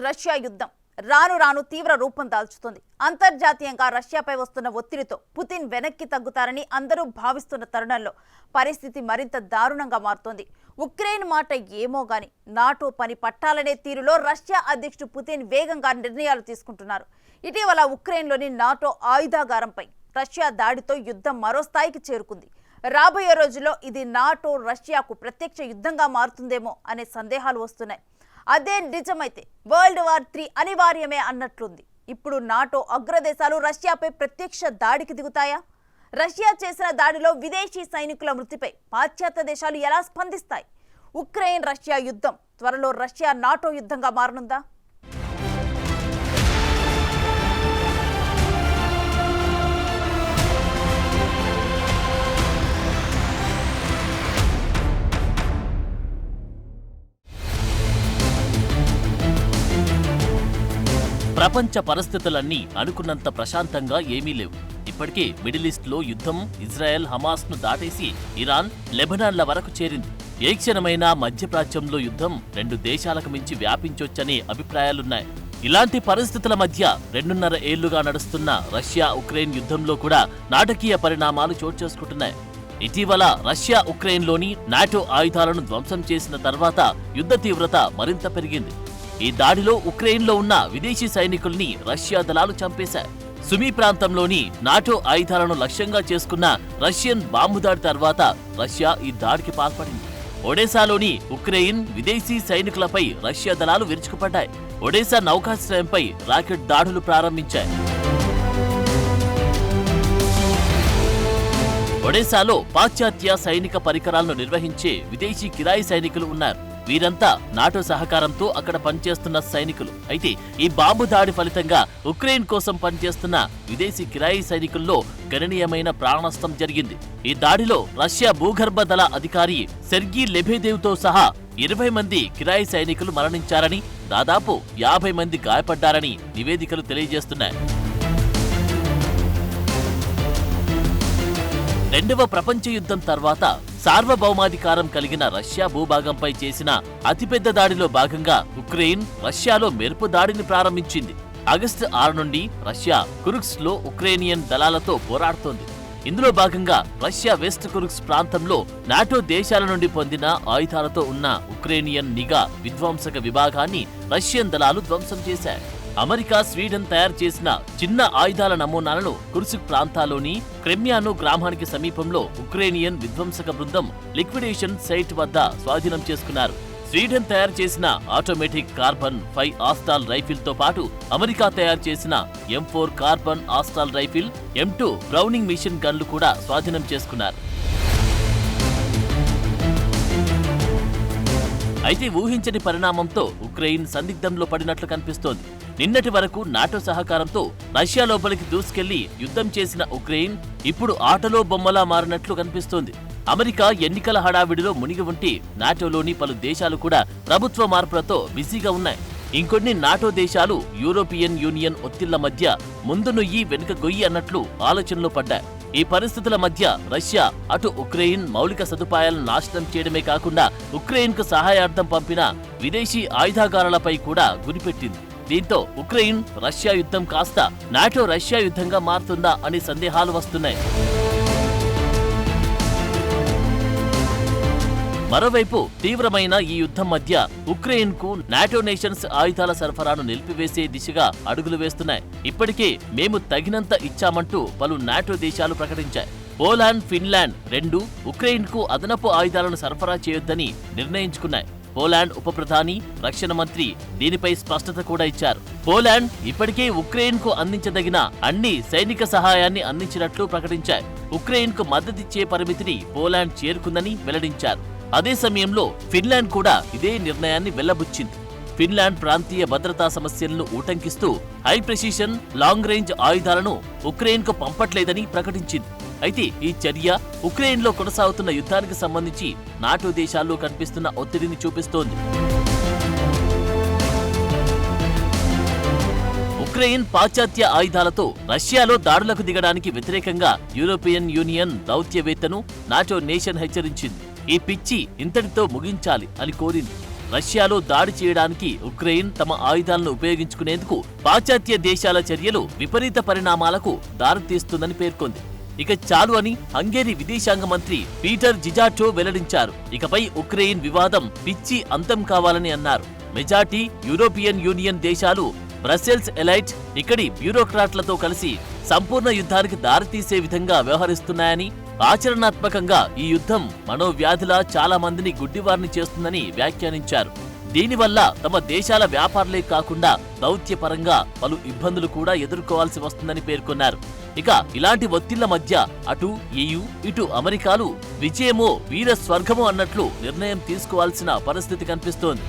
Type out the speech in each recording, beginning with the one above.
Russia యుద్ధం రాను రాను తీవ్ర రూపం దాల్చుతుంది. అంతర్జాతీయంగా రష్యాపై వస్తున్న ఒత్తిడితో పుతిన్ వెనక్కి తగ్గుతారని అందరూ భావిస్తున్న తరుణంలో పరిస్థితి మరింత దారుణంగా మారుతోంది. ఉక్రెయిన్ మాట ఏమో గాని నాటో పని పట్టాలనే తీరులో రష్యా అధ్యక్షుడు పుతిన్ వేగంగా నిర్ణయాలు తీసుకుంటున్నారు. ఇటీవల ఉక్రెయిన్లోని నాటో ఆయుధాగారంపై రష్యా దాడితో యుద్ధం మరో స్థాయికి చేరుకుంది. రాబోయే రోజుల్లో ఇది నాటో రష్యాకు ప్రత్యక్ష యుద్ధంగా మారుతుందేమో అనే సందేహాలు వస్తున్నాయి. అదే నిజమైతే వరల్డ్ వార్ 3 అనివార్యమే అన్నట్లుంది. ఇప్పుడు నాటో అగ్రదేశాలు రష్యాపై ప్రత్యక్ష దాడికి దిగుతాయా? రష్యా చేసిన దాడిలో విదేశీ సైనికుల మృతిపై పాశ్చాత్య దేశాలు ఎలా స్పందిస్తాయి? ఉక్రెయిన్ రష్యా యుద్ధం త్వరలో రష్యా నాటో యుద్ధంగా మారనుందా? ప్రపంచ పరిస్థితులన్నీ అనుకున్నంత ప్రశాంతంగా ఏమీ లేవు. ఇప్పటికే మిడిల్ ఈస్ట్ లో యుద్ధం ఇజ్రాయెల్ హమాస్ ను దాటేసి ఇరాన్ లెబనాన్ల వరకు చేరింది. ఏ క్షణమైనా మధ్యప్రాచ్యంలో యుద్ధం 2 దేశాలకు మించి వ్యాపించొచ్చనే అభిప్రాయాలున్నాయి. ఇలాంటి పరిస్థితుల మధ్య 2.5 ఏళ్లుగా నడుస్తున్న రష్యా ఉక్రెయిన్ యుద్ధంలో కూడా నాటకీయ పరిణామాలు చోటు చేసుకుంటున్నాయి. ఇటీవల రష్యా ఉక్రెయిన్లోని నాటో ఆయుధాలను ధ్వంసం చేసిన తర్వాత యుద్ధ తీవ్రత మరింత పెరిగింది. ఈ దాడిలో ఉక్రెయిన్లో ఉన్న విదేశీ సైనికుల్ని రష్యా దళాలు చంపేశాయి. సుమీ ప్రాంతంలోని నాటో ఆయుధాలను లక్ష్యంగా చేసుకున్న రష్యన్ బాంబు దాడి తర్వాత రష్యా ఈ దాడికి పాల్పడింది. ఒడెసాలోని ఉక్రెయిన్ విదేశీ సైనికులపై రష్యా దళాలు విరుచుకుపడ్డాయి. ఒడెసా నౌకాశ్రయంపై రాకెట్ దాడులు ప్రారంభించాయి. ఒడెసాలో పాశ్చాత్య సైనిక పరికరాలను నిర్వహించే విదేశీ కిరాయి సైనికులు ఉన్నారు. వీరంతా నాటో సహకారంతో అక్కడ పనిచేస్తున్న సైనికులు. అయితే ఈ బాంబు దాడి ఫలితంగా ఉక్రెయిన్ కోసం పనిచేస్తున్న విదేశీ కిరాయి సైనికుల్లో గణనీయమైన ప్రాణనష్టం జరిగింది. ఈ దాడిలో రష్యా భూగర్భ దళ అధికారి సెర్గీ లెబెదేవ్తో సహా 20 మంది కిరాయి సైనికులు మరణించారని, దాదాపు 50 మంది గాయపడ్డారని నివేదికలు తెలియజేస్తున్నాయి. 2వ ప్రపంచ యుద్ధం తర్వాత సార్వభౌమాధికారం కలిగిన రష్యా భూభాగంపై చేసిన అతిపెద్ద దాడిలో భాగంగా ఉక్రెయిన్ రష్యాలో మెరుపు దాడిని ప్రారంభించింది. ఆగస్టు 6 నుండి రష్యా కుర్స్క్ లో ఉక్రేనియన్ దళాలతో పోరాడుతోంది. ఇందులో భాగంగా రష్యా వెస్ట్ కుర్స్క్ ప్రాంతంలో నాటో దేశాల నుండి పొందిన ఆయుధాలతో ఉన్న ఉక్రేనియన్ నిఘా విధ్వంసక విభాగాన్ని రష్యన్ దళాలు ధ్వంసం చేశాయి. అమెరికా, స్వీడన్ తయారు చేసిన చిన్న ఆయుధాల నమూనాలను కుర్స్క్ ప్రాంతాల్లోని క్రెమ్యాను గ్రామానికి సమీపంలో ఉక్రేనియన్ విధ్వంసక బృందం లిక్విడేషన్ సైట్ వద్ద స్వాధీనం చేసుకున్నారు. స్వీడన్ తయారు చేసిన ఆటోమేటిక్ కార్బన్ 5 ఆస్టాల్ రైఫిల్ తో పాటు అమెరికా తయారు చేసిన M4 కార్బన్ ఆస్టాల్ రైఫిల్, M2 బ్రౌనింగ్ మిషన్ గన్లు కూడా స్వాధీనం చేసుకున్నారు. అయితే ఊహించని పరిణామంతో ఉక్రెయిన్ సందిగ్ధంలో పడినట్లు కనిపిస్తోంది. నిన్నటి వరకు నాటో సహకారంతో రష్యా లోపలికి దూసుకెళ్లి యుద్ధం చేసిన ఉక్రెయిన్ ఇప్పుడు ఆటలో బొమ్మలా మారినట్లు కనిపిస్తోంది. అమెరికా ఎన్నికల హడావిడిలో మునిగి ఉంటే నాటోలోని పలు దేశాలు కూడా ప్రభుత్వ మార్పులతో బిజీగా ఉన్నాయి. ఇంకొన్ని నాటో దేశాలు యూరోపియన్ యూనియన్ ఒత్తిళ్ల మధ్య ముందు నుయ్యి వెనుక గొయ్యి అన్నట్లు ఆలోచనలో పడ్డాయి. ఈ పరిస్థితుల మధ్య రష్యా అటు ఉక్రెయిన్ మౌలిక సదుపాయాలను నాశనం చేయడమే కాకుండా ఉక్రెయిన్కు సహాయార్థం పంపిన విదేశీ ఆయుధాగారాలపై కూడా గురిపెట్టింది. దీంతో ఉక్రెయిన్ రష్యా యుద్ధం కాస్త నాటో రష్యా యుద్ధంగా మారుతుందా అనే సందేహాలు వస్తున్నాయి. మరోవైపు తీవ్రమైన ఈ యుద్ధం మధ్య ఉక్రెయిన్ కు నాటో నేషన్స్ ఆయుధాల సరఫరాను నిలిపివేసే దిశగా అడుగులు వేస్తున్నాయి. ఇప్పటికే మేము తగినంత ఇచ్చామంటూ పలు నాటో దేశాలు ప్రకటించాయి. పోలాండ్, ఫిన్లాండ్ 2 ఉక్రెయిన్ కు అదనపు ఆయుధాలను సరఫరా చేయొద్దని నిర్ణయించుకున్నాయి. పోలాండ్ ఉప ప్రధాని, రక్షణ మంత్రి దీనిపై స్పష్టత కూడా ఇచ్చారు. పోలాండ్ ఇప్పటికే ఉక్రెయిన్ కు అందించదగిన అన్ని సైనిక సహాయాన్ని అందించినట్లు ప్రకటించాయి. ఉక్రెయిన్ కు మద్దతిచ్చే పరిమితిని పోలాండ్ చేరుకుందని వెల్లడించారు. అదే సమయంలో ఫిన్లాండ్ కూడా ఇదే నిర్ణయాన్ని వెల్లబుచ్చింది. ఫిన్లాండ్ ప్రాంతీయ భద్రతా సమస్యలను ఊటంకిస్తూ హై ప్రెసిషన్, లాంగ్ రేంజ్ ఆయుధాలను ఉక్రెయిన్ కు పంపట్లేదని ప్రకటించింది. అయితే ఈ చర్య ఉక్రెయిన్లో కొనసాగుతున్న యుద్ధానికి సంబంధించి నాటో దేశాల్లో కనిపిస్తున్న ఒత్తిడిని చూపిస్తోంది. ఉక్రెయిన్ పాశ్చాత్య ఆయుధాలతో రష్యాలో దాడులకు దిగడానికి వ్యతిరేకంగా యూరోపియన్ యూనియన్ దౌత్యవేత్తను నాటో నేషన్ హెచ్చరించింది. ఈ పిచ్చి ఇంతటితో ముగించాలి అని కోరింది. రష్యాలో దాడి చేయడానికి ఉక్రెయిన్ తమ ఆయుధాలను ఉపయోగించుకునేందుకు పాశ్చాత్య దేశాల చర్యలు విపరీత పరిణామాలకు దారితీస్తుందని పేర్కొంది. ఇక చాలు అని హంగేరీ విదేశాంగ మంత్రి పీటర్ జిజాటో వెల్లడించారు. ఇకపై ఉక్రెయిన్ వివాదం పిచ్చి అంతం కావాలని అన్నారు. మెజార్టీ యూరోపియన్ యూనియన్ దేశాలు, బ్రసెల్స్ ఎలైట్ ఇక్కడి బ్యూరోక్రాట్లతో కలిసి సంపూర్ణ యుద్ధానికి దారితీసే విధంగా వ్యవహరిస్తున్నాయని, ఆచరణాత్మకంగా ఈ యుద్ధం మనోవ్యాధిలా చాలా మందిని గుడ్డివారిని చేస్తుందని వ్యాఖ్యానించారు. దీనివల్ల తమ దేశాల వ్యాపారులే కాకుండా దౌత్యపరంగా పలు ఇబ్బందులు కూడా ఎదుర్కోవాల్సి వస్తుందని పేర్కొన్నారు. ఇక ఇలాంటి ఒత్తిళ్ల మధ్య అటు EU ఇటు అమెరికాలు విజయమో వీర స్వర్గమో అన్నట్లు నిర్ణయం తీసుకోవాల్సిన పరిస్థితి కనిపిస్తోంది.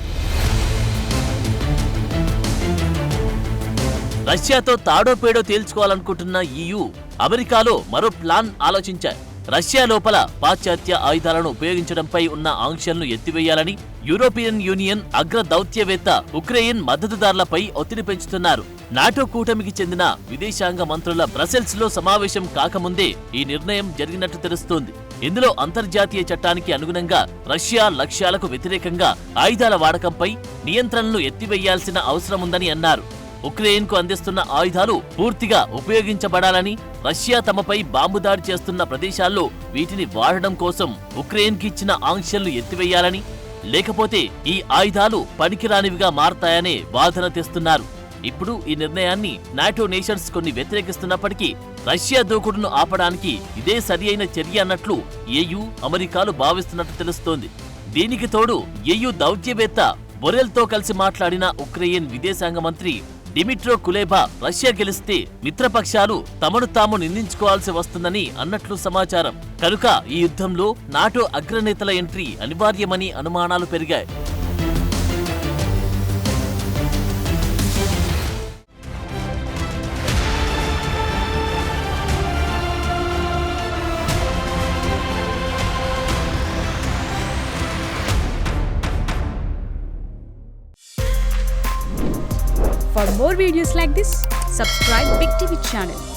రష్యాతో తాడోపేడో తేల్చుకోవాలనుకుంటున్న EU, అమెరికాలో మరో ప్లాన్ ఆలోచించాయి. రష్యా లోపల పాశ్చాత్య ఆయుధాలను ఉపయోగించడంపై ఉన్న ఆంక్షలను ఎత్తివేయాలని యూరోపియన్ యూనియన్ అగ్ర దౌత్యవేత్త ఉక్రెయిన్ మద్దతుదారులపై ఒత్తిడి పెంచుతున్నారు. నాటో కూటమికి చెందిన విదేశాంగ మంత్రుల బ్రసెల్స్ లో సమావేశం కాకముందే ఈ నిర్ణయం జరిగినట్టు తెలుస్తోంది. ఇందులో అంతర్జాతీయ చట్టానికి అనుగుణంగా రష్యా లక్ష్యాలకు వ్యతిరేకంగా ఆయుధాల వాడకంపై నియంత్రణలు ఎత్తివేయాల్సిన అవసరముందని అన్నారు. ఉక్రెయిన్ కు అందిస్తున్న ఆయుధాలు పూర్తిగా ఉపయోగించబడాలని, రష్యా తమపై బాంబు దాడి చేస్తున్న ప్రదేశాల్లో వీటిని వాడడం కోసం ఉక్రెయిన్ కి ఇచ్చిన ఆంక్షలను ఎత్తివేయాలని, లేకపోతే ఈ ఆయుధాలు పనికిరానివిగా మారతాయనే వాదన తెస్తున్నారు. ఇప్పుడు ఈ నిర్ణయాన్ని నాటో నేషన్స్ కొన్ని వ్యతిరేకిస్తున్నప్పటికీ రష్యా దూకుడును ఆపడానికి ఇదే సరియైన చర్య అన్నట్లు EU, అమెరికాలు భావిస్తున్నట్టు తెలుస్తోంది. దీనికి తోడు EU దౌత్యవేత్త బొరెల్తో కలిసి మాట్లాడిన ఉక్రెయిన్ విదేశాంగ మంత్రి డిమిట్రో కులేబా రష్యా గెలిస్తే మిత్రపక్షాలు తమను తాము నిందించుకోవాల్సి వస్తుందని అన్నట్లు సమాచారం. కనుక ఈ యుద్ధంలో నాటో అగ్రనేతల ఎంట్రీ అనివార్యమని అనుమానాలు పెరిగాయి. For more videos like this, subscribe Big TV channel.